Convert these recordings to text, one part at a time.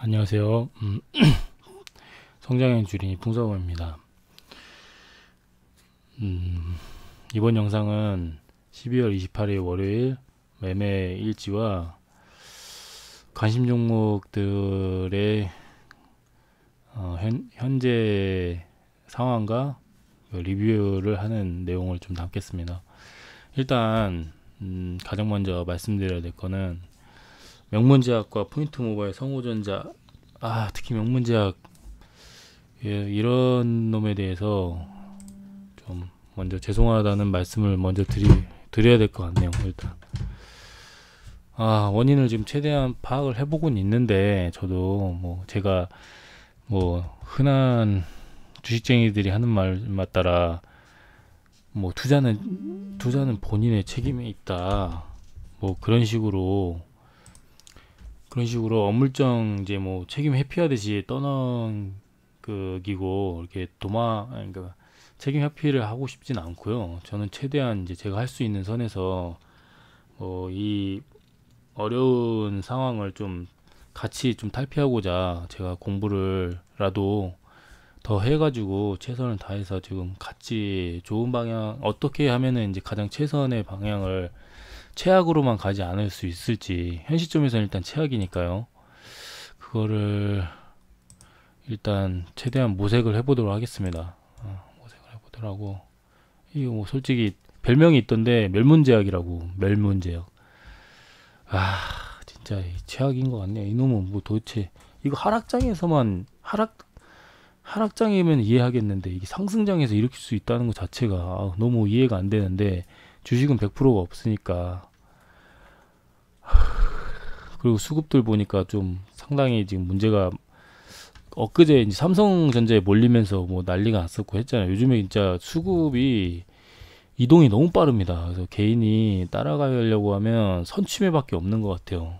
안녕하세요. 성장형 주린이 풍성호입니다. 이번 영상은 12월 28일 월요일 매매 일지와 관심 종목들의 현재 상황과 리뷰를 하는 내용을 좀 담겠습니다. 일단 가장 먼저 말씀드려야 될 거는 명문제약과 포인트모바일, 성우전자, 특히 명문제약, 이런 놈에 대해서 좀 먼저 죄송하다는 말씀을 먼저 드려야 될 것 같네요. 일단 원인을 지금 최대한 파악을 해보곤 있는데, 저도 제가 흔한 주식쟁이들이 하는 말 따라 투자는 본인의 책임에 있다, 그런 식으로 어물쩡 이제 책임 회피하듯이 떠넘기고 이렇게 그러니까 책임 회피를 하고 싶진 않고요. 저는 최대한 이제 제가 할 수 있는 선에서 이 어려운 상황을 좀 같이 좀 탈피하고자 제가 공부를라도 더 해가지고 최선을 다해서 지금 같이 좋은 방향, 어떻게 하면은 이제 가장 최선의 방향을 최악으로만 가지 않을 수 있을지, 현 시점에서는 일단 최악이니까요. 그거를 일단 최대한 모색을 해보도록 하겠습니다. 모색을 해보도록 하고, 이거 솔직히 별명이 있던데 멸문제약이라고. 멸문제약. 진짜 최악인 것 같네요. 이놈은 도대체 이거 하락장이면 이해하겠는데, 이게 상승장에서 일으킬 수 있다는 것 자체가 너무 이해가 안 되는데, 주식은 100%가 없으니까. 그리고 수급들 보니까 좀 상당히 지금 문제가, 엊그제 이제 삼성전자에 몰리면서 난리가 났었고 했잖아요. 요즘에 진짜 수급이 이동이 너무 빠릅니다. 그래서 개인이 따라가려고 하면 선취매밖에 없는 것 같아요.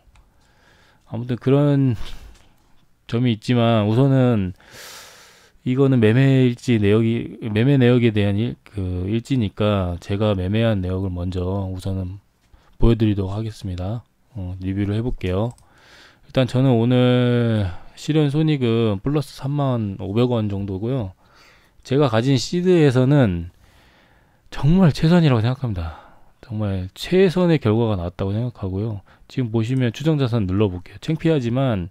아무튼 그런 점이 있지만, 우선은 이거는 매매 내역에 대한 일지니까 제가 매매한 내역을 먼저 우선은 보여드리도록 하겠습니다. 리뷰를 해볼게요. 일단 저는 오늘 실현 손익은 플러스 31,500원 정도고요. 제가 가진 시드에서는 정말 최선이라고 생각합니다. 정말 최선의 결과가 나왔다고 생각하고요. 지금 보시면 추정자산 눌러볼게요. 창피하지만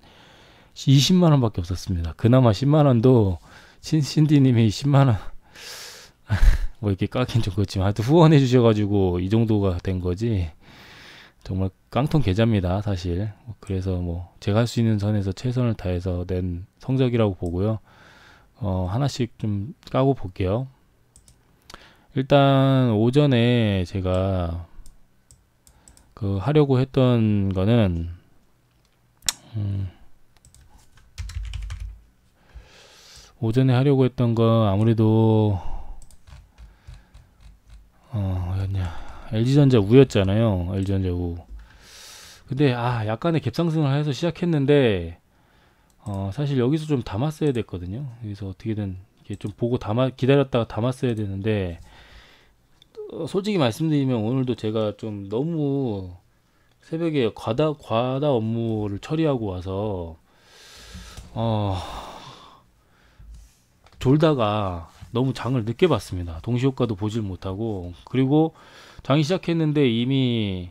20만원 밖에 없었습니다. 그나마 10만원도 신디님이 10만원 이렇게 깎인 좀 그렇지만 하여튼 후원해 주셔가지고 이 정도가 된 거지. 정말 깡통 계좌입니다, 사실. 그래서 제가 할 수 있는 선에서 최선을 다해서 낸 성적이라고 보고요. 하나씩 좀 까고 볼게요. 일단 오전에 제가 하려고 했던 거는 오전에 하려고 했던 거 아무래도 LG전자 우였잖아요. LG전자 우. 근데 약간의 갭상승을 해서 시작했는데 사실 여기서 좀 담았어야 됐거든요. 여기서 어떻게든 이렇게 좀 보고 기다렸다가 담았어야 되는데, 솔직히 말씀드리면 오늘도 제가 좀 너무 새벽에 과다 업무를 처리하고 와서 졸다가 너무 장을 늦게 봤습니다. 동시효과도 보질 못하고, 그리고 장이 시작했는데 이미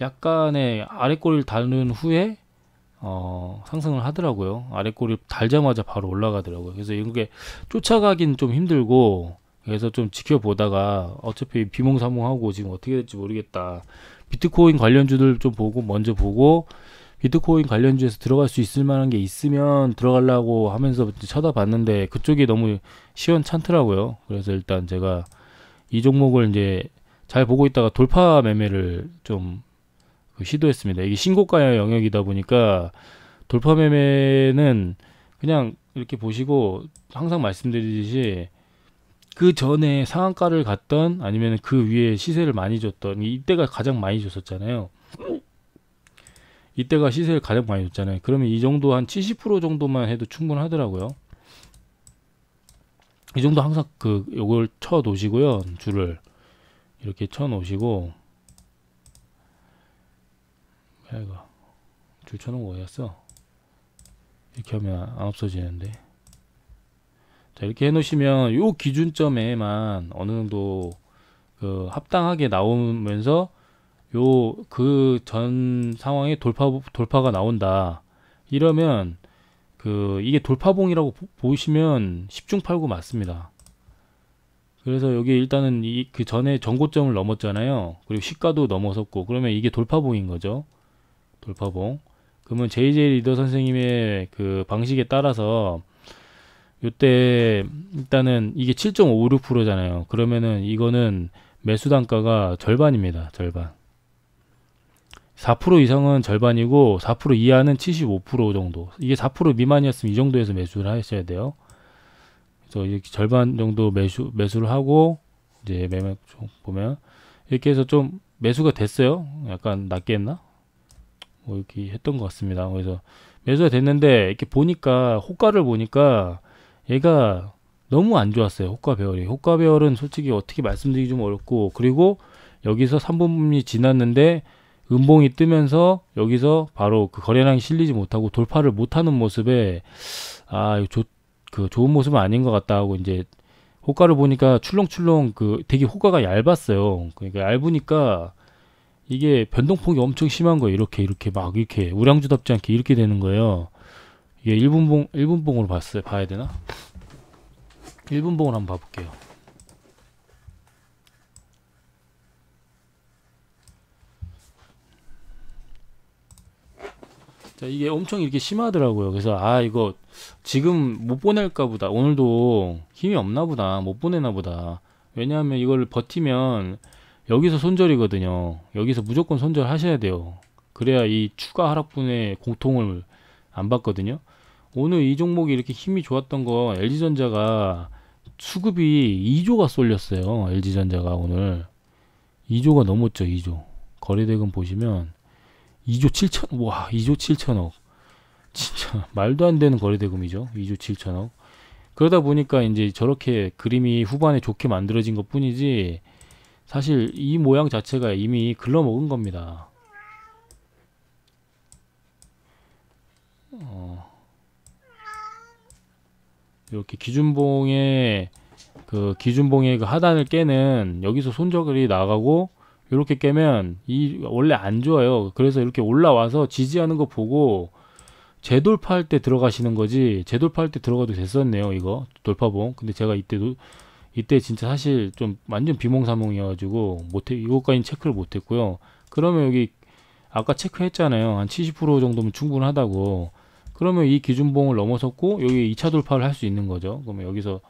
약간의 아랫꼬리를 달는 후에 상승을 하더라고요. 아랫꼬리를 달자마자 바로 올라가더라고요. 그래서 이게 쫓아가긴 좀 힘들고, 그래서 좀 지켜보다가 어차피 비몽사몽하고 지금 어떻게 될지 모르겠다. 비트코인 관련주들 좀 먼저 보고, 비트코인 관련주에서 들어갈 수 있을 만한 게 있으면 들어가려고 하면서 쳐다봤는데 그쪽이 너무 시원찮더라고요. 그래서 일단 제가 이 종목을 이제 잘 보고 있다가 돌파 매매를 좀 시도했습니다. 이게 신고가 영역이다 보니까 돌파 매매는 그냥 이렇게 보시고, 항상 말씀드리듯이 그 전에 상한가를 갔던, 아니면 그 위에 시세를 많이 줬던, 이때가 가장 많이 줬었잖아요. 이때가 시세를 가장 많이 줬잖아요. 그러면 이 정도 한 70% 정도만 해도 충분하더라고요. 이 정도 항상 요걸 쳐 놓으시고요. 줄을 이렇게 쳐 놓으시고, 이거 줄 쳐놓은 거였어. 이렇게 하면 안 없어지는데. 자, 이렇게 해 놓으시면 요 기준점에만 어느 정도 그 합당하게 나오면서 요 그 전 상황에 돌파가 나온다. 이러면 그 이게 돌파봉이라고 보시면 10중 8구 맞습니다. 그래서 여기 일단은 이 그 전에 전고점을 넘었잖아요. 그리고 시가도 넘어섰고, 그러면 이게 돌파봉인 거죠. 돌파봉. 그러면 JJ 리더 선생님의 그 방식에 따라서 요때 일단은 이게 7.56%잖아요. 그러면은 이거는 매수 단가가 절반입니다. 절반. 4% 이상은 절반이고 4% 이하는 75% 정도. 이게 4% 미만이었으면 이 정도에서 매수를 하셔야 돼요. 그래서 이렇게 절반 정도 매수를 하고 이제 매매 보면 이렇게 해서 좀 매수가 됐어요. 약간 낮게 했나? 뭐 이렇게 했던 것 같습니다. 그래서 매수가 됐는데 이렇게 보니까 호가를 보니까 얘가 너무 안 좋았어요. 호가 배열이. 호가 배열은 솔직히 어떻게 말씀드리기 좀 어렵고, 그리고 여기서 3분이 지났는데 음봉이 뜨면서 여기서 바로 그 거래량이 실리지 못하고 돌파를 못하는 모습에 그 좋은 모습은 아닌 것 같다 하고 이제 호가를 보니까 출렁출렁 그 되게 호가가 얇았어요. 그러니까 얇으니까 이게 변동폭이 엄청 심한 거예요. 이렇게 막 이렇게 우량주답지 않게 이렇게 되는 거예요. 이게 1분봉으로 봐야 되나? 1분봉을 한번 봐볼게요. 자, 이게 엄청 이렇게 심하더라고요. 그래서 이거 지금 못 보낼까 보다. 오늘도 힘이 없나 보다. 못 보내나 보다. 왜냐하면 이걸 버티면 여기서 손절이거든요. 여기서 무조건 손절하셔야 돼요. 그래야 이 추가 하락분의 고통을 안 받거든요. 오늘 이 종목이 이렇게 힘이 좋았던 거 LG전자가 수급이 2조가 쏠렸어요. LG전자가 오늘 2조가 넘었죠. 2조. 거래대금 보시면 2조 7천, 와, 2조 7천억. 진짜 말도 안 되는 거래대금이죠. 2조 7천억. 그러다 보니까 이제 저렇게 그림이 후반에 좋게 만들어진 것 뿐이지, 사실 이 모양 자체가 이미 글러먹은 겁니다. 이렇게 기준봉의 그 하단을 깨는 여기서 손절이 나가고 이렇게 깨면 이 원래 안 좋아요. 그래서 이렇게 올라와서 지지하는 거 보고 재돌파할 때 들어가시는 거지, 재돌파할 때 들어가도 됐었네요. 이거 돌파봉. 근데 제가 이때 진짜 사실 좀 완전 비몽사몽이어가지고 이것까지는 체크를 못했고요. 그러면 여기 아까 체크했잖아요. 한 70% 정도면 충분하다고. 그러면 이 기준봉을 넘어섰고 여기 2차 돌파를 할 수 있는 거죠. 그러면 여기서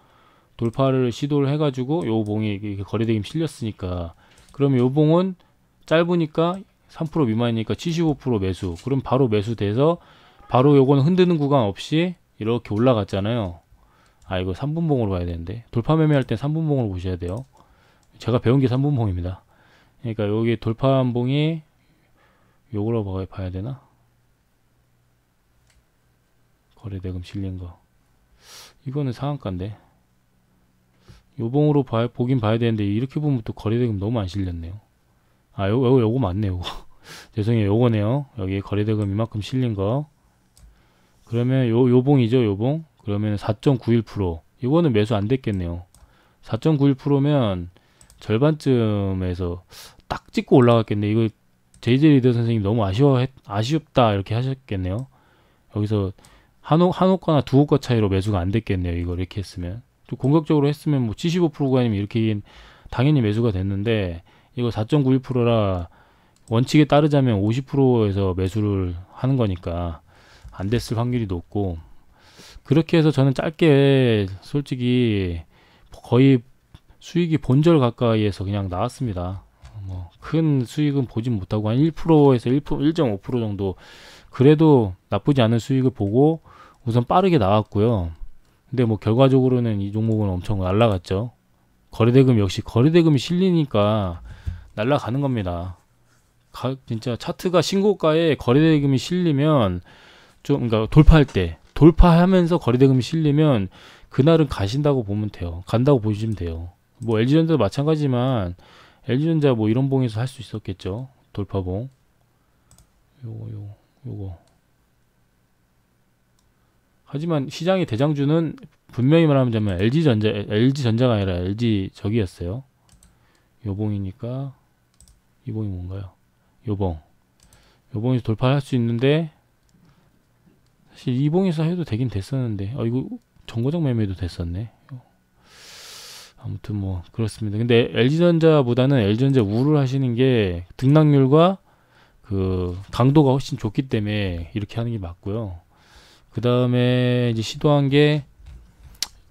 돌파를 시도를 해가지고 요 봉이 이렇게 거래대금 실렸으니까, 그러면 요 봉은 짧으니까 3% 미만이니까 75% 매수. 그럼 바로 매수돼서 바로 요거는 흔드는 구간 없이 이렇게 올라갔잖아요. 이거 3분봉으로 봐야 되는데, 돌파 매매할 땐 3분봉으로 보셔야 돼요. 제가 배운 게 3분봉입니다. 그러니까 여기 돌파한 봉이 요거로 봐야 되나? 거래대금 실린 거. 이거는 상한가인데. 요 봉으로 보긴 봐야 되는데, 이렇게 보면 또 거래대금 너무 안 실렸네요. 요거 맞네, 요거. 죄송해요, 요거네요. 여기 거래대금 이만큼 실린 거. 그러면 요 봉이죠, 요 봉. 그러면 4.91%. 이거는 매수 안 됐겠네요. 4.91%면 절반쯤에서 딱 찍고 올라갔겠네. 이거 JJ 리더 선생님 너무 아쉽다 이렇게 하셨겠네요. 여기서 한 호가나 두 호가 차이로 매수가 안 됐겠네요. 이거 이렇게 했으면. 좀 공격적으로 했으면 뭐 75%가 아니면 이렇게 당연히 매수가 됐는데, 이거 4.91%라 원칙에 따르자면 50%에서 매수를 하는 거니까 안 됐을 확률이 높고, 그렇게 해서 저는 짧게 솔직히 거의 수익이 본절 가까이에서 그냥 나왔습니다. 뭐 큰 수익은 보진 못하고 한 1%에서 1.5% 정도, 그래도 나쁘지 않은 수익을 보고 우선 빠르게 나왔고요. 근데 뭐 결과적으로는 이 종목은 엄청 날라갔죠. 거래대금 역시 거래대금이 실리니까 날라가는 겁니다. 진짜 차트가 신고가에 거래대금이 실리면 그러니까 돌파하면서 거래대금이 실리면 그날은 가신다고 보면 돼요. 간다고 보시면 돼요. 뭐 LG전자도 마찬가지지만 LG전자 뭐 이런 봉에서 할 수 있었겠죠. 돌파봉. 요거 하지만 시장의 대장주는 분명히 말하자면 LG전자가 아니라 LG 저기였어요. 요봉이니까 이봉이 뭔가요? 요봉에서 돌파할 수 있는데 사실 이봉에서 해도 되긴 됐었는데 이거 정거장 매매도 됐었네. 아무튼 뭐 그렇습니다. 근데 LG전자보다는 LG전자 우를 하시는 게 등락률과 그 강도가 훨씬 좋기 때문에 이렇게 하는 게 맞고요. 그 다음에 이제 시도한 게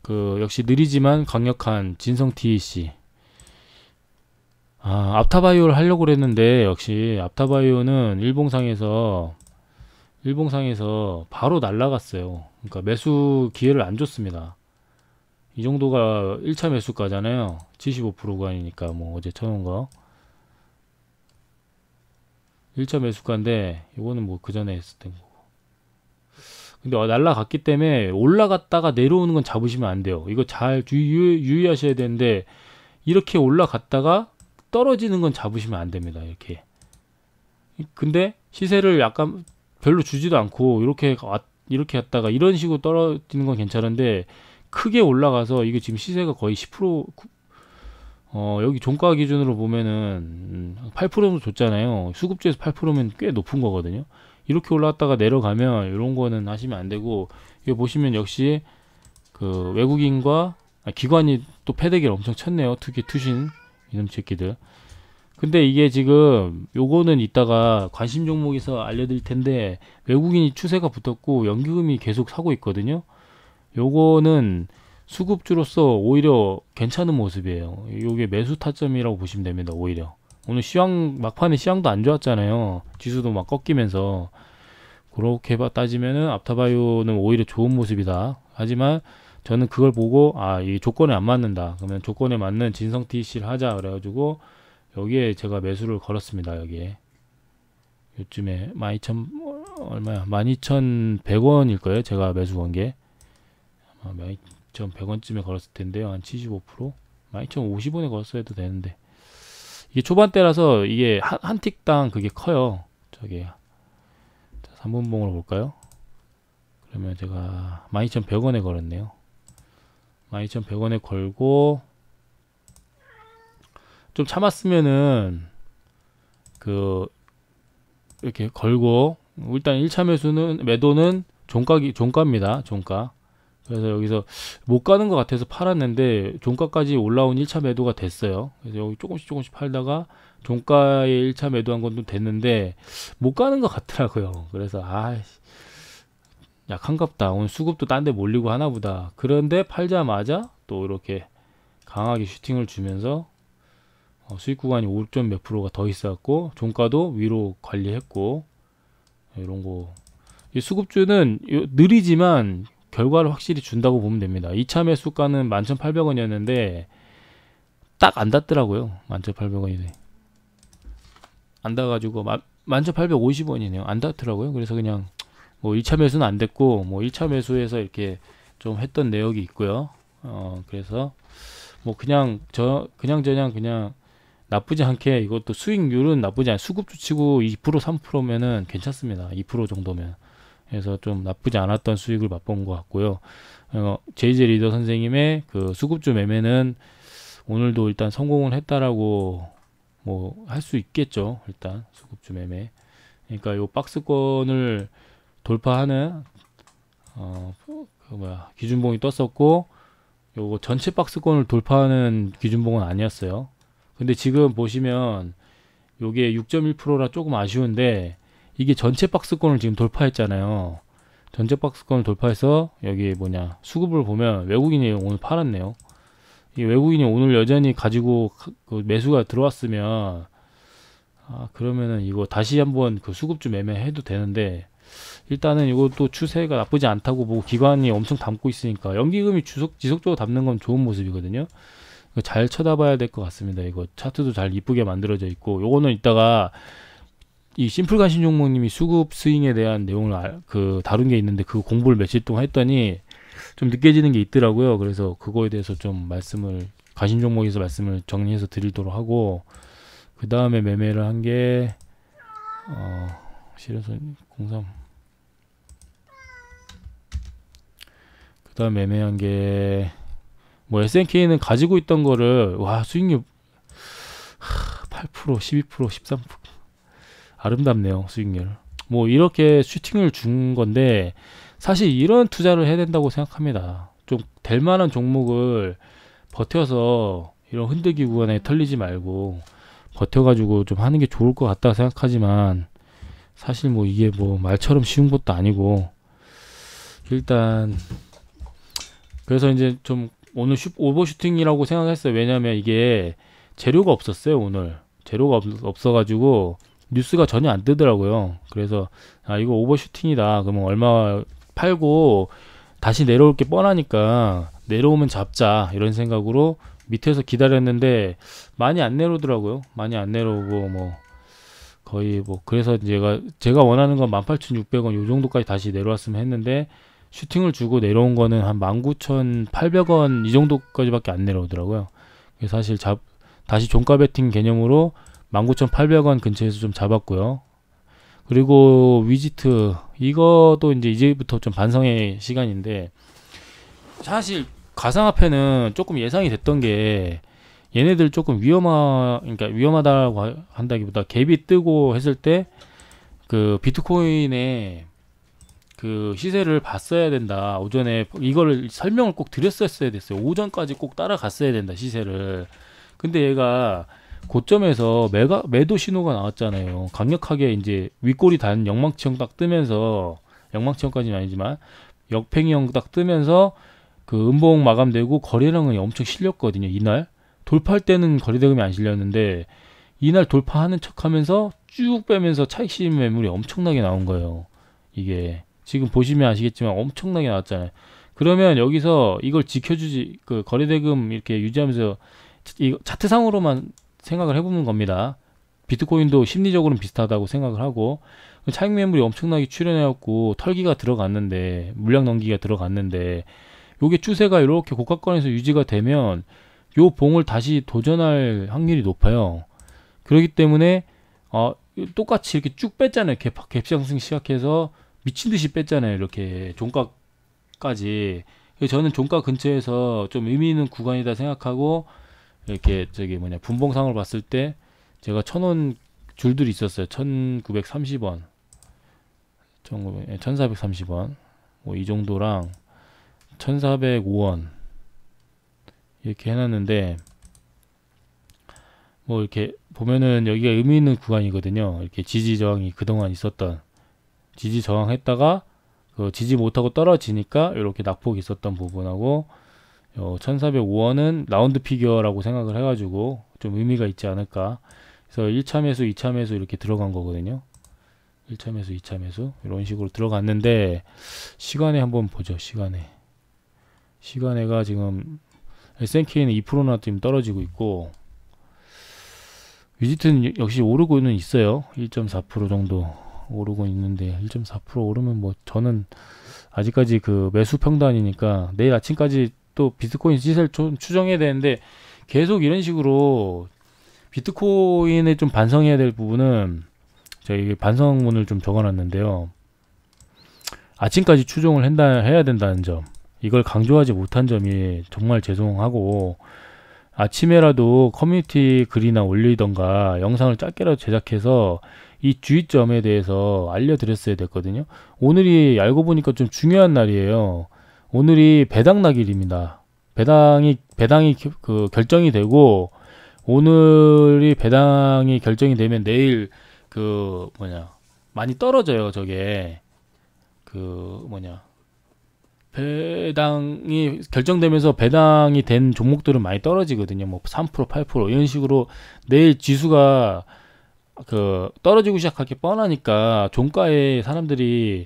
그 역시 느리지만 강력한 진성 TEC. 앞타바이오를 하려고 그랬는데 역시 앞타바이오는 일봉상에서 바로 날라갔어요. 그러니까 매수 기회를 안 줬습니다. 이 정도가 1차 매수가잖아요. 75% 구간이니까 뭐 어제 쳐놓은 거 1차 매수가인데 이거는 뭐 그 전에 했을 땐 거고. 근데 날라갔기 때문에 올라갔다가 내려오는 건 잡으시면 안 돼요. 이거 잘 유의하셔야 되는데 이렇게 올라갔다가 떨어지는 건 잡으시면 안 됩니다. 이렇게. 근데 시세를 약간 별로 주지도 않고 이렇게 갔다가 이런 식으로 떨어지는 건 괜찮은데 크게 올라가서 이게 지금 시세가 거의 10% 여기 종가 기준으로 보면은 8%도 줬잖아요. 수급주에서 8%면 꽤 높은 거거든요. 이렇게 올라갔다가 내려가면 이런 거는 하시면 안 되고, 이거 보시면 역시 그 외국인과 기관이 또 패대기를 엄청 쳤네요. 특히 투신 이놈 새끼들. 근데 이게 지금 요거는 이따가 관심 종목에서 알려드릴 텐데 외국인이 추세가 붙었고 연기금이 계속 사고 있거든요. 요거는 수급주로서 오히려 괜찮은 모습이에요. 요게 매수 타점이라고 보시면 됩니다. 오히려 오늘 막판에 시황도 안 좋았잖아요. 지수도 막 꺾이면서. 그렇게 따지면은 앞타바이오는 오히려 좋은 모습이다. 하지만 저는 그걸 보고 이 조건에 안 맞는다. 그러면 조건에 맞는 진성 TC를 하자 그래가지고 여기에 제가 매수를 걸었습니다. 여기에 요즘에 12,000 얼마야? 12,100원일 거예요. 제가 매수 건 게 아마 12,100원쯤에 걸었을 텐데요. 한 75%? 12,050원에 걸었어야 해도 되는데 이게 초반대라서 이게 한 틱당 그게 커요. 저기 3분봉으로 볼까요? 그러면 제가 12,100원에 걸었네요. 12,100원에 걸고 좀 참았으면은 이렇게 걸고 일단 1차 매도는 종가입니다. 종가. 그래서 여기서 못 가는 것 같아서 팔았는데 종가까지 올라온 1차 매도가 됐어요. 그래서 여기 조금씩 팔다가 종가에 1차 매도한 것도 됐는데 못 가는 것 같더라고요. 그래서 약한갑다. 오늘 수급도 딴 데 몰리고 하나보다. 그런데 팔자마자 또 이렇게 강하게 슈팅을 주면서 수익 구간이 5점 몇 프로가 더 있었고 종가도 위로 관리했고 이런 거. 이 수급주는 느리지만 결과를 확실히 준다고 보면 됩니다. 2차 매수가는 11,800원이었는데 딱 안 닿더라고요. 11,800원이 안 닿아가지고 11,850원이네요. 안 닿더라고요. 그래서 그냥 뭐 1차 매수는 안 됐고 뭐 1차 매수에서 이렇게 좀 했던 내역이 있고요. 그래서 뭐 그냥 나쁘지 않게 이것도 수익률은 나쁘지 않아요. 수급주 치고 2% 3%면은 괜찮습니다. 2% 정도면. 그래서 좀 나쁘지 않았던 수익을 맛본 것 같고요. JJ 리더 선생님의 그 수급주 매매는 오늘도 일단 성공을 했다라고 뭐 할 수 있겠죠. 일단 수급주 매매. 그러니까 요 박스권을 돌파하는 기준봉이 떴었고 요거 전체 박스권을 돌파하는 기준봉은 아니었어요. 근데 지금 보시면 요게 6.1%라 조금 아쉬운데 이게 전체 박스권을 지금 돌파했잖아요. 전체 박스권을 돌파해서 여기 수급을 보면 외국인이 오늘 팔았네요. 이 외국인이 오늘 여전히 가지고 그 매수가 들어왔으면 그러면은 이거 다시 한번 그 수급주 매매해도 되는데 일단은 이것도 추세가 나쁘지 않다고 보고 기관이 엄청 담고 있으니까 연기금이 지속적으로 담는 건 좋은 모습이거든요. 잘 쳐다봐야 될 것 같습니다. 이거 차트도 잘 이쁘게 만들어져 있고 요거는 이따가 이 심플 관심 종목님이 수급 스윙에 대한 내용을 다룬 게 있는데 그 공부를 며칠 동안 했더니 좀 느껴지는 게 있더라고요. 그래서 그거에 대해서 좀 관심 종목에서 말씀을 정리해서 드리도록 하고 그 다음에 매매를 한 게 실에서 03 그다음 애매한 게 뭐 SNK는 가지고 있던 거를 와 수익률 8%, 12%, 13% 아름답네요 수익률. 뭐 이렇게 슈팅을 준 건데 사실 이런 투자를 해야 된다고 생각합니다. 좀 될 만한 종목을 버텨서 이런 흔들기 구간에 털리지 말고 버텨가지고 좀 하는 게 좋을 것 같다 생각하지만 사실 뭐 이게 뭐 말처럼 쉬운 것도 아니고 일단 그래서 이제 좀 오늘 오버슈팅이라고 생각했어요. 왜냐면 이게 재료가 없었어요 오늘. 재료가 없어가지고 뉴스가 전혀 안 뜨더라고요. 그래서 아 이거 오버슈팅이다. 그러면 얼마 팔고 다시 내려올 게 뻔하니까 내려오면 잡자 이런 생각으로 밑에서 기다렸는데 많이 안 내려오더라고요. 많이 안 내려오고 뭐 거의 뭐 그래서 제가 원하는 건 18,600원 요 정도까지 다시 내려왔으면 했는데 슈팅을 주고 내려온 거는 한 19,800원 이 정도까지밖에 안 내려오더라고요. 그래서 사실 다시 종가 베팅 개념으로 19,800원 근처에서 좀 잡았고요. 그리고 위지트 이것도 이제부터 좀 반성의 시간인데 사실 가상화폐는 조금 예상이 됐던 게 얘네들 조금 그러니까 위험하다고 한다기보다 갭이 뜨고 했을 때 그 비트코인의 그 시세를 봤어야 된다. 오전에 이거를 설명을 꼭 드렸었어야 됐어요. 오전까지 꼭 따라갔어야 된다 시세를. 근데 얘가 고점에서 매도 신호가 나왔잖아요. 강력하게 이제 윗골이 단 영망치형 딱 뜨면서 영망치형까지는 아니지만 역팽이형 딱 뜨면서 그 음봉 마감되고 거래량이 엄청 실렸거든요. 이날 돌파할 때는 거래대금이 안 실렸는데 이날 돌파하는 척하면서 쭉 빼면서 차익 실현 매물이 엄청나게 나온 거예요. 이게 지금 보시면 아시겠지만 엄청나게 나왔잖아요. 그러면 여기서 이걸 지켜주지 그 거래대금 이렇게 유지하면서 이 차트상으로만 생각을 해보는 겁니다. 비트코인도 심리적으로는 비슷하다고 생각을 하고 차익 매물이 엄청나게 출현해갖고 털기가 들어갔는데 물량 넘기가 들어갔는데 요게 추세가 이렇게 고가권에서 유지가 되면 요 봉을 다시 도전할 확률이 높아요. 그렇기 때문에 똑같이 이렇게 쭉 뺐잖아요. 갭 상승 시작해서 미친 듯이 뺐잖아요. 이렇게 종가까지. 저는 종가 근처에서 좀 의미 있는 구간이다 생각하고 이렇게 분봉상을 봤을 때 제가 1,000원 줄들이 있었어요. 1,930원, 1,430원, 뭐 이 정도랑 1,405원 이렇게 해놨는데 뭐 이렇게 보면은 여기가 의미 있는 구간이거든요. 이렇게 지지 저항이 그동안 있었던 지지 저항했다가 그 지지 못하고 떨어지니까 이렇게 낙폭이 있었던 부분하고 1,405원은 라운드 피겨라고 생각을 해가지고 좀 의미가 있지 않을까. 그래서 1차 매수, 2차 매수 이렇게 들어간 거거든요. 1차 매수, 2차 매수 이런 식으로 들어갔는데 시간에 한번 보죠. 시간에가 지금 S&K는 2%나 지금 떨어지고 있고 위지트는 역시 오르고는 있어요. 1.4% 정도 오르고 있는데 1.4% 오르면 뭐 저는 아직까지 그 매수 평단이니까 내일 아침까지 또 비트코인 시세를 좀 추정해야 되는데 계속 이런 식으로 비트코인에 좀 반성해야 될 부분은 저희 반성문을 좀 적어놨는데요. 아침까지 추종을 해야 된다는 점 이걸 강조하지 못한 점이 정말 죄송하고 아침에라도 커뮤니티 글이나 올리던가 영상을 짧게라도 제작해서 이 주의점에 대해서 알려드렸어야 됐거든요. 오늘이 알고 보니까 좀 중요한 날이에요. 오늘이 배당 날일입니다. 배당이 그 결정이 되고 오늘이 배당이 결정이 되면 내일 그 많이 떨어져요. 저게 배당이 결정되면서 배당이 된 종목들은 많이 떨어지거든요. 뭐 3%, 8% 이런 식으로 내일 지수가 그 떨어지고 시작할 게 뻔하니까 종가에 사람들이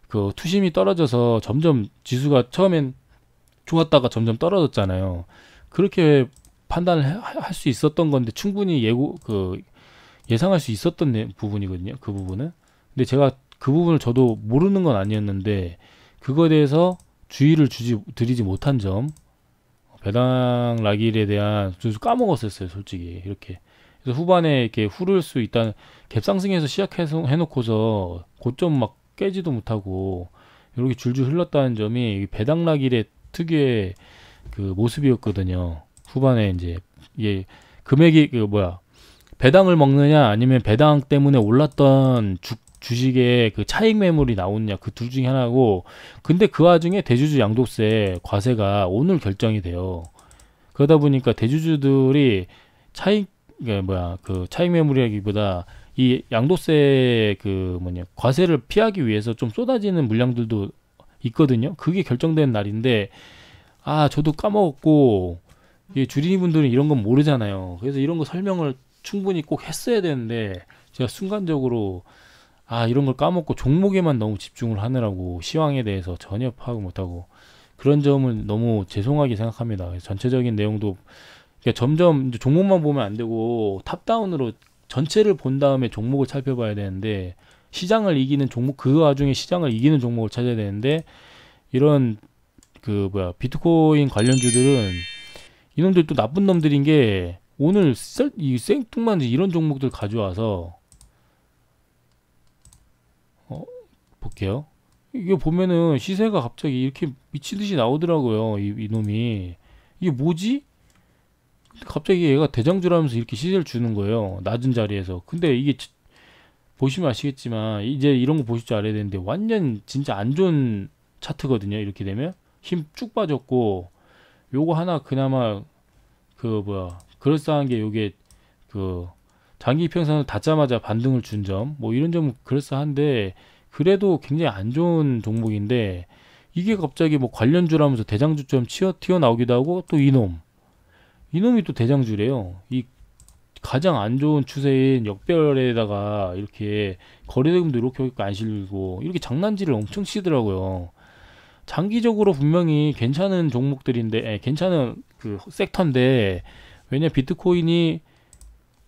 그 투심이 떨어져서 점점 지수가 처음엔 좋았다가 점점 떨어졌잖아요. 그렇게 판단을 할 수 있었던 건데 충분히 예상할 수 있었던 부분이거든요. 그 부분은. 근데 제가 그 부분을 저도 모르는 건 아니었는데 그거에 대해서 주의를 드리지 못한 점 배당 라길에 대한 까먹었었어요. 솔직히 이렇게. 그래서 후반에 이렇게 후를 수 있다는 갭상승에서 시작해서 해놓고서 고점 막 깨지도 못하고 이렇게 줄줄 흘렀다는 점이 배당락일의 특유의 그 모습이었거든요. 후반에 이제 이게 금액이 그 뭐야 배당을 먹느냐 아니면 배당 때문에 올랐던 주식의 그 차익 매물이 나오느냐 그 둘 중에 하나고, 근데 그 와중에 대주주 양도세 과세가 오늘 결정이 돼요. 그러다 보니까 대주주들이 차익 그 차익 매물이라기보다 이 양도세 그 과세를 피하기 위해서 좀 쏟아지는 물량들도 있거든요. 그게 결정된 날인데 저도 까먹었고, 이 주린이분들은 이런 건 모르잖아요. 그래서 이런 거 설명을 충분히 꼭 했어야 되는데 제가 순간적으로 이런 걸 까먹고 종목에만 너무 집중을 하느라고 시황에 대해서 전혀 파악을 못하고, 그런 점을 너무 죄송하게 생각합니다. 그래서 전체적인 내용도 그러니까 점점 이제 종목만 보면 안 되고 탑다운으로 전체를 본 다음에 종목을 살펴봐야 되는데, 시장을 이기는 종목, 그 와중에 시장을 이기는 종목을 찾아야 되는데, 이런 비트코인 관련주들은 이놈들 또 나쁜 놈들인 게 오늘 이 생뚱맞은 이런 종목들 가져와서 볼게요. 이게 보면은 시세가 갑자기 이렇게 미치듯이 나오더라고요. 이놈이 이게 뭐지? 갑자기 얘가 대장주라면서 이렇게 시세를 주는 거예요. 낮은 자리에서. 근데 이게 보시면 아시겠지만 이제 이런 거 보실 줄 알아야 되는데 완전 진짜 안 좋은 차트거든요. 이렇게 되면 힘 쭉 빠졌고, 요거 하나 그나마 그럴싸한 게 요게 장기 이평선을 닿자마자 반등을 준 점, 이런 점은 그럴싸한데, 그래도 굉장히 안 좋은 종목인데 이게 갑자기 관련주라면서 대장주처럼 튀어나오기도 하고, 또 이놈이 또 대장주래요. 이 가장 안 좋은 추세인 역별에다가 이렇게 거래대금도 이렇게 안 실리고 이렇게 장난질을 엄청 치더라고요. 장기적으로 분명히 괜찮은 종목들인데, 괜찮은 그 섹터인데, 왜냐 비트코인이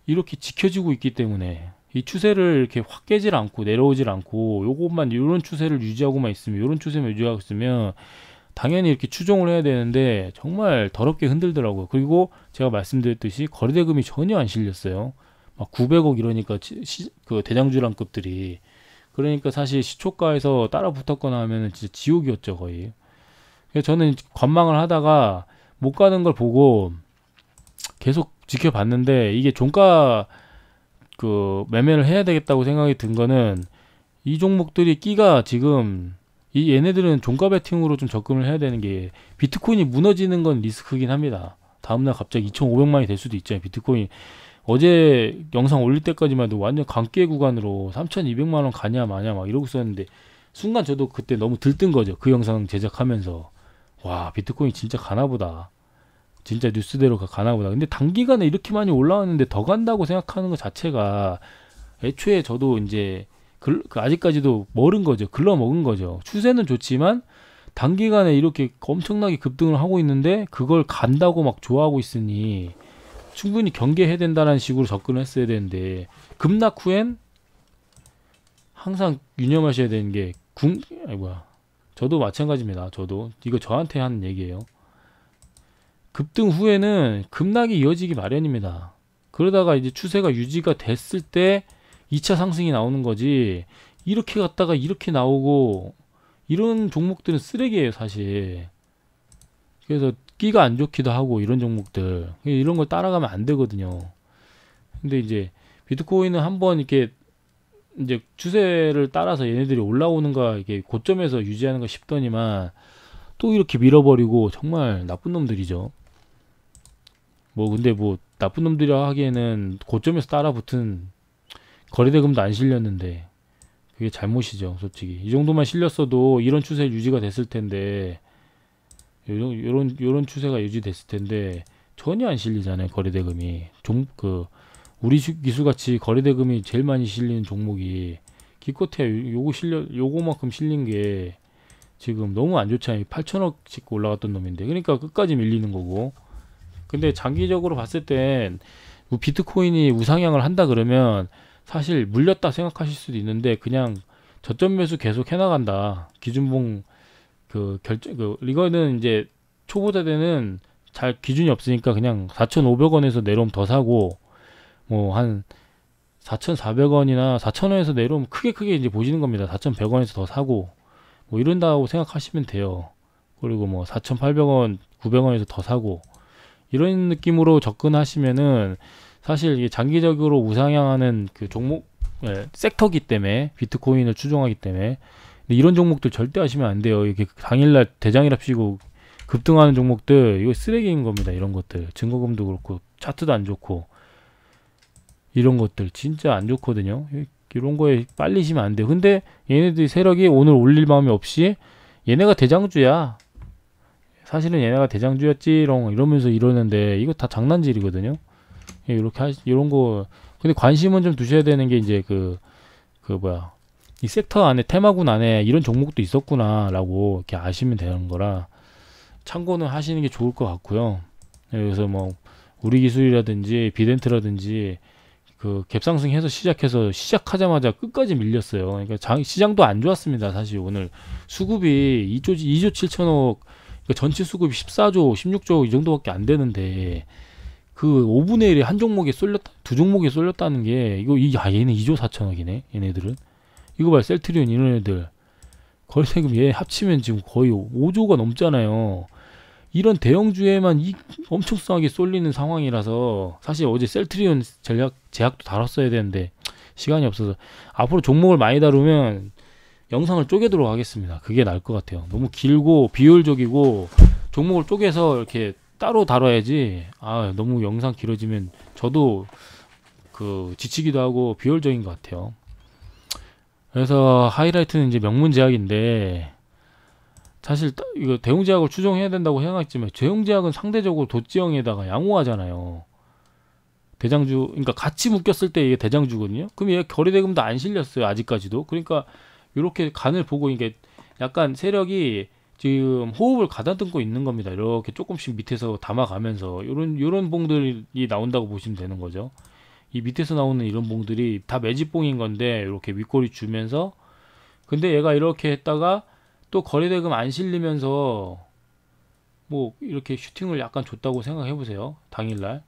이렇게 지켜지고 있기 때문에 이 추세를 이렇게 확 깨질 않고 내려오질 않고 요것만 이런 추세를 유지하고만 있으면, 이런 추세만 유지하고 있으면 당연히 이렇게 추종을 해야 되는데 정말 더럽게 흔들더라고요. 그리고 제가 말씀드렸듯이 거래대금이 전혀 안 실렸어요. 막 900억 이러니까 그 대장주랑급들이, 그러니까 사실 시초가에서 따라 붙었거나 하면은 진짜 지옥이었죠 거의. 그래서 저는 관망을 하다가 못 가는 걸 보고 계속 지켜봤는데, 이게 종가 매매를 해야 되겠다고 생각이 든 거는, 이 종목들이 끼가 지금 얘네들은 종가 베팅으로 좀 접근을 해야 되는 게, 비트코인이 무너지는 건 리스크긴 합니다. 다음날 갑자기 2,500만이 될 수도 있잖아요. 비트코인 어제 영상 올릴 때까지만 해도 완전 강깨 구간으로 3,200만원 가냐 마냐 막 이러고 있었는데, 순간 저도 그때 너무 들뜬 거죠. 그 영상 제작하면서 와 비트코인 진짜 가나보다, 진짜 뉴스대로 가나보다. 근데 단기간에 이렇게 많이 올라왔는데 더 간다고 생각하는 것 자체가, 애초에 저도 이제 아직까지도 멀은 거죠. 글러먹은 거죠. 추세는 좋지만 단기간에 이렇게 엄청나게 급등을 하고 있는데 그걸 간다고 막 좋아하고 있으니 충분히 경계해야 된다는 식으로 접근을 했어야 되는데, 급락 후엔 항상 유념하셔야 되는 게 저도 마찬가지입니다. 저도 이거 저한테 하는 얘기예요. 급등 후에는 급락이 이어지기 마련입니다. 그러다가 이제 추세가 유지가 됐을 때 2차 상승이 나오는 거지, 이렇게 갔다가 이렇게 나오고 이런 종목들은 쓰레기예요 사실. 그래서 끼가 안 좋기도 하고 이런 종목들, 이런 걸 따라가면 안 되거든요. 근데 이제 비트코인은 한번 이렇게 이제 추세를 따라서 얘네들이 올라오는가, 이게 고점에서 유지하는가 싶더니만 또 이렇게 밀어버리고, 정말 나쁜 놈들이죠. 근데 나쁜 놈들이라 하기에는 고점에서 따라붙은 거래대금도 안 실렸는데 그게 잘못이죠 솔직히. 이 정도만 실렸어도 이런 추세 유지가 됐을 텐데, 요런 추세가 유지됐을 텐데 전혀 안 실리잖아요 거래대금이. 우리 기술같이 거래대금이 제일 많이 실리는 종목이 기껏해야 요거만큼 실린 게 지금 너무 안 좋잖아요. 8천억씩 올라갔던 놈인데, 그러니까 끝까지 밀리는 거고. 근데 장기적으로 봤을 땐 비트코인이 우상향을 한다 그러면 사실 물렸다 생각하실 수도 있는데, 그냥 저점 매수 계속 해나간다. 기준봉 이거는 이제 초보자들은 잘 기준이 없으니까 그냥 4,500원에서 내려오면 더 사고, 한 4,400원이나 4,000원에서 내려오면 크게 이제 보시는 겁니다. 4,100원에서 더 사고, 뭐 이런다고 생각하시면 돼요. 그리고 뭐 4,800원, 900원에서 더 사고 이런 느낌으로 접근하시면은 사실 이게 장기적으로 우상향하는 그 종목 섹터기 때문에 비트코인을 추종하기 때문에 근데 이런 종목들 절대 하시면 안 돼요. 이게 당일날 대장이랍시고 급등하는 종목들 이거 쓰레기인 겁니다. 이런 것들 증거금도 그렇고 차트도 안 좋고 이런 것들 진짜 안 좋거든요. 이런 거에 빨리시면 안 돼요. 근데 얘네들이 세력이 오늘 올릴 마음이 없이 얘네가 대장주야. 사실은 얘네가 대장주였지롱 이러면서 이러는데 이거 다 장난질이거든요. 이렇게 이런 거 근데 관심은 좀 두셔야 되는 게 이제 그 뭐야 이 섹터 안에 테마군 안에 이런 종목도 있었구나 라고 이렇게 아시면 되는 거라 참고는 하시는 게 좋을 것 같고요. 그래서 뭐 우리 기술이라든지 비덴트라든지 그 갭상승해서 시작하자마자 끝까지 밀렸어요. 그러니까 시장도 안 좋았습니다. 사실 오늘 수급이 2조 7천억 그러니까 전체 수급이 14조 16조 이 정도밖에 안 되는데 그 5분의 1이 한 종목에 쏠렸다 두 종목에 쏠렸다는 게 이거 얘는 2조 4천억이네 얘네들은. 이거 봐 셀트리온 이런 애들 거래세금 얘 합치면 지금 거의 5조가 넘잖아요. 이런 대형주에만 엄청 싸게 쏠리는 상황이라서 사실 어제 셀트리온 제약도 다뤘어야 되는데 시간이 없어서 앞으로 종목을 많이 다루면 영상을 쪼개도록 하겠습니다. 그게 나을 것 같아요. 너무 길고 비효율적이고 종목을 쪼개서 이렇게 따로 다뤄야지 너무 영상 길어지면 저도 그 지치기도 하고 비효율적인 것 같아요. 그래서 하이라이트는 이제 명문제약인데 사실 이거 대웅제약을 추종해야 된다고 생각했지만 대웅제약은 상대적으로 도지형에다가 양호하잖아요. 대장주 그러니까 같이 묶였을 때 이게 대장주거든요. 그럼 얘 거래대금도 안 실렸어요 아직까지도. 그러니까 이렇게 간을 보고 이게 약간 세력이 지금 호흡을 가다듬고 있는 겁니다. 이렇게 조금씩 밑에서 담아가면서 요런 봉들이 나온다고 보시면 되는 거죠. 이 밑에서 나오는 이런 봉들이 다 매집봉인 건데 이렇게 윗꼬리 주면서 근데 얘가 이렇게 했다가 또 거래대금 안 실리면서 뭐 이렇게 슈팅을 약간 줬다고 생각해 보세요. 당일날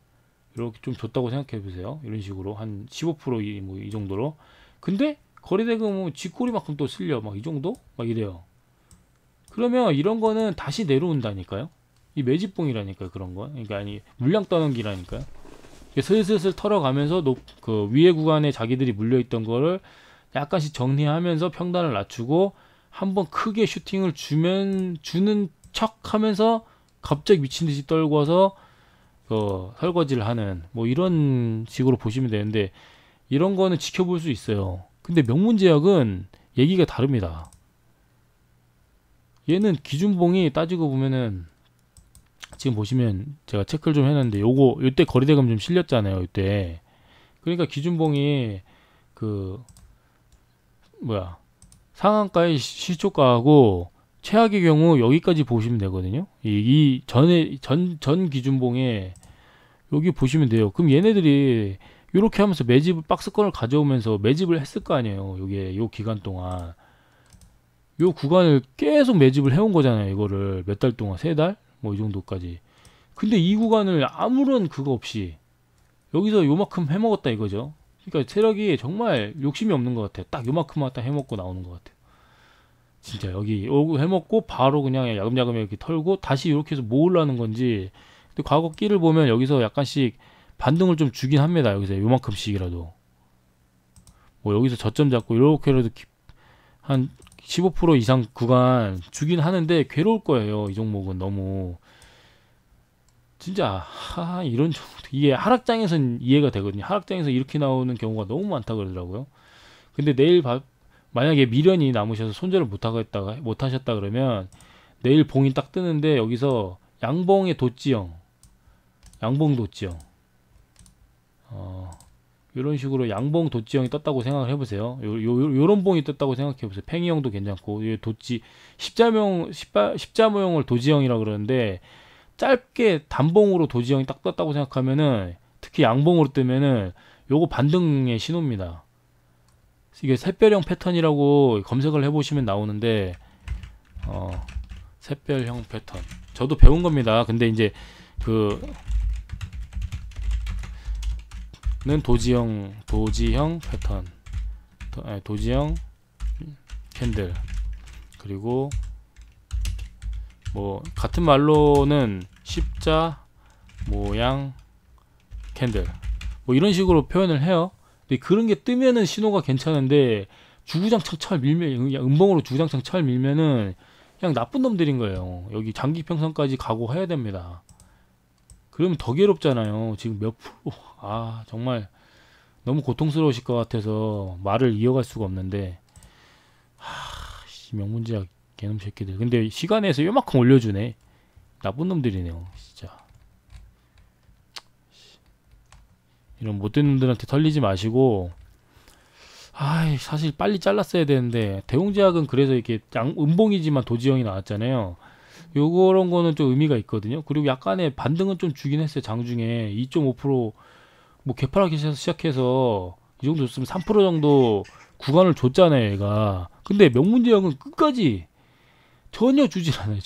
이렇게 좀 줬다고 생각해 보세요. 이런 식으로 한 15% 뭐 이 정도로. 근데 거래대금은 쥐꼬리만큼 또 실려 막 이 정도 막 이래요. 그러면 이런 거는 다시 내려온다니까요. 이 매집봉이라니까요. 그런 거. 그러니까 아니 물량 떠넘기라니까요. 슬슬슬 털어가면서 그 위에 구간에 자기들이 물려있던 거를 약간씩 정리하면서 평단을 낮추고 한번 크게 슈팅을 주는 척 하면서 갑자기 미친듯이 떨궈서 설거지를 하는 뭐 이런 식으로 보시면 되는데 이런 거는 지켜볼 수 있어요. 근데 명문제약은 얘기가 다릅니다. 얘는 기준봉이 따지고 보면은 지금 보시면 제가 체크를 좀 해놨는데 요때 거래대금 좀 실렸잖아요. 이때 그러니까 기준봉이 그 뭐야 상한가의 시초가하고 최악의 경우 여기까지 보시면 되거든요. 이 전 기준봉에 여기 보시면 돼요. 그럼 얘네들이 이렇게 하면서 매집을 박스권을 가져오면서 매집을 했을 거 아니에요. 요 기간 동안 요 구간을 계속 매집을 해온 거잖아요. 이거를 몇 달 동안 3달 뭐 이 정도까지. 근데 이 구간을 아무런 그거 없이 여기서 요만큼 해먹었다 이거죠. 그러니까 세력이 정말 욕심이 없는 것 같아요. 딱 요만큼만 딱 해먹고 나오는 것 같아요. 진짜 여기 해먹고 바로 그냥 야금야금 이렇게 털고 다시 이렇게 해서 모으려는 건지. 근데 과거 끼를 보면 여기서 약간씩 반등을 좀 주긴 합니다. 여기서 요만큼씩이라도 뭐 여기서 저점 잡고 이렇게라도 한 15% 이상 구간 주긴 하는데 괴로울 거예요. 이 종목은 너무 진짜 이런 이게 하락장에선 이해가 되거든요. 하락장에서 이렇게 나오는 경우가 너무 많다 그러더라고요. 근데 내일 만약에 미련이 남으셔서 손절을 못 하셨다 그러면 내일 봉이 딱 뜨는데 여기서 양봉의 도지형 양봉 도지형 이런 식으로 양봉 도지형이 떴다고 생각을 해보세요. 요런 봉이 떴다고 생각해보세요. 팽이형도 괜찮고 도지 십자모형을 도지형이라 그러는데 짧게 단봉으로 도지형이 딱 떴다고 생각하면은 특히 양봉으로 뜨면은 요거 반등의 신호입니다. 이게 샛별형 패턴이라고 검색을 해보시면 나오는데 샛별형 패턴 저도 배운 겁니다. 근데 이제 는 도지형 패턴 도지형 캔들 그리고 뭐 같은 말로는 십자 모양 캔들 뭐 이런 식으로 표현을 해요. 근데 그런 게 뜨면은 신호가 괜찮은데 주구장창 철 밀면 그냥 음봉으로 주구장창 철 밀면은 그냥 나쁜 놈들인 거예요. 여기 장기 평선까지 가고 해야 됩니다. 그러면 더 괴롭잖아요. 지금 몇 프로 정말 너무 고통스러우실 것 같아서 말을 이어갈 수가 없는데 명문제약 개놈 새끼들. 근데 시간에서 요만큼 올려주네. 나쁜 놈들이네요 진짜. 이런 못된 놈들한테 털리지 마시고 사실 빨리 잘랐어야 되는데 대웅제약은 그래서 이렇게 음봉이지만 도지형이 나왔잖아요. 요런 거는 좀 의미가 있거든요. 그리고 약간의 반등은 좀 주긴 했어요. 장중에 2.5%뭐 개파랗게 시작해서 이 정도 줬으면 3% 정도 구간을 줬잖아요 얘가. 근데 명문제약은 끝까지 전혀 주질 않아요.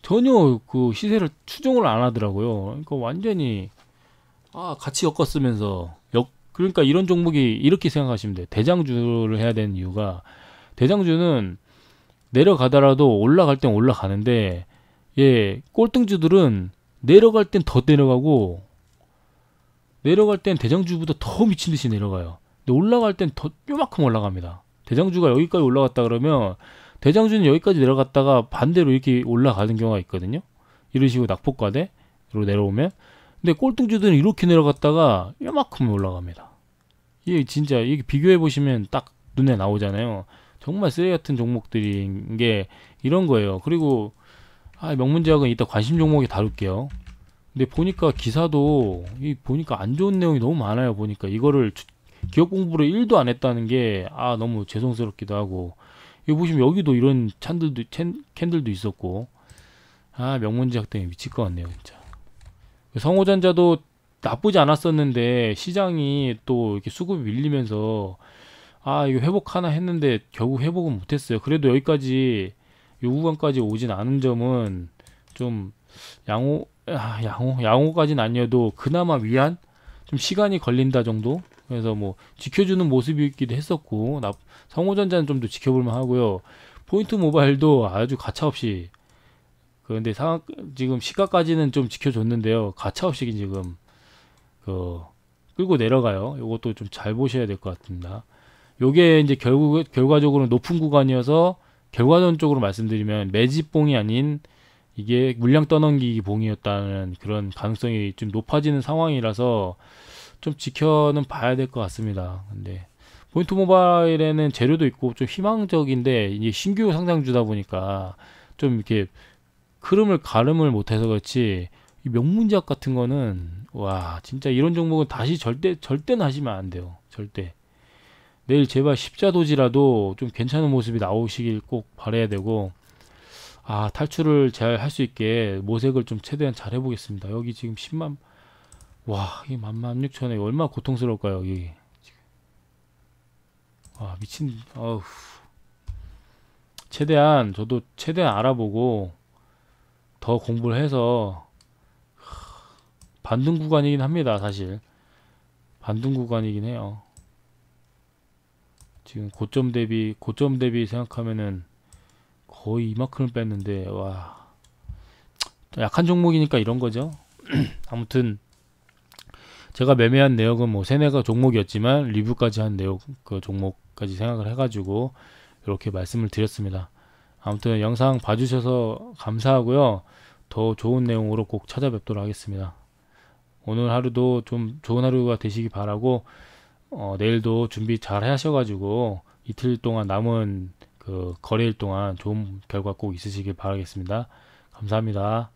전혀 그 시세를 추종을 안 하더라고요. 그러니까 완전히 같이 엮었으면서 그러니까 이런 종목이 이렇게 생각하시면 돼요. 대장주를 해야 되는 이유가, 대장주는 내려가더라도 올라갈 땐 올라가는데 꼴등주들은 내려갈 땐 더 내려가고 내려갈 땐 대장주보다 더 미친 듯이 내려가요. 근데 올라갈 땐 더 요만큼 올라갑니다. 대장주가 여기까지 올라갔다 그러면 대장주는 여기까지 내려갔다가 반대로 이렇게 올라가는 경우가 있거든요. 이런 식으로 낙폭과대로 내려오면. 근데 꼴등주들은 이렇게 내려갔다가 요만큼 올라갑니다. 이게 진짜 이게 비교해 보시면 딱 눈에 나오잖아요. 정말 쓰레기 같은 종목들인 게 이런 거예요. 그리고 명문제약은 이따 관심 종목에 다룰게요. 근데 보니까 기사도 보니까 안 좋은 내용이 너무 많아요. 보니까 이거를 기업 공부를 1도 안 했다는 게 너무 죄송스럽기도 하고, 여기 보시면 여기도 이런 캔들도 있었고, 명문제약 때문에 미칠 것 같네요 진짜. 성호전자도 나쁘지 않았었는데 시장이 또 이렇게 수급이 밀리면서 이거 회복하나 했는데 결국 회복은 못했어요. 그래도 여기까지 요 구간까지 오진 않은 점은 좀 양호까지는 아니어도 그나마 위안, 좀 시간이 걸린다 정도. 그래서 뭐 지켜주는 모습이기도 했었고, 성호전자는 좀 더 지켜볼만 하고요. 포인트 모바일도 아주 가차없이, 그런데 지금 시가까지는 좀 지켜줬는데요. 가차없이 지금 끌고 내려가요. 요것도 좀 잘 보셔야 될 것 같습니다. 요게 이제 결과적으로 높은 구간이어서, 결과론적으로 말씀드리면 매집봉이 아닌 이게 물량 떠넘기기 봉이었다는 그런 가능성이 좀 높아지는 상황이라서 좀 지켜는 봐야 될 것 같습니다. 근데 포인트 모바일에는 재료도 있고 좀 희망적인데, 이게 신규 상장주다 보니까 좀 이렇게 가름을 못해서 그렇지, 이 명문제약 같은 거는 진짜 이런 종목은 다시 절대는 하시면 안 돼요. 절대. 내일 제발 십자도지라도 좀 괜찮은 모습이 나오시길 꼭 바라야 되고, 탈출을 잘 할 수 있게 모색을 좀 최대한 잘 해보겠습니다. 여기 지금 10만, 이게 16,000원, 얼마나 고통스러울까요 여기. 미친. 저도 최대한 알아보고 더 공부를 해서, 반등 구간이긴 합니다. 사실 반등 구간이긴 해요. 지금 고점 대비 생각하면은 거의 이만큼을 뺐는데, 약한 종목이니까 이런 거죠. 아무튼 제가 매매한 내역은 뭐 세네가 종목이었지만 리뷰까지 한 내용, 그 종목까지 생각을 해가지고 이렇게 말씀을 드렸습니다. 아무튼 영상 봐주셔서 감사하고요. 더 좋은 내용으로 꼭 찾아뵙도록 하겠습니다. 오늘 하루도 좀 좋은 하루가 되시기 바라고, 내일도 준비 잘 하셔가지고 이틀 동안 남은 그 거래일 동안 좋은 결과 꼭 있으시길 바라겠습니다. 감사합니다.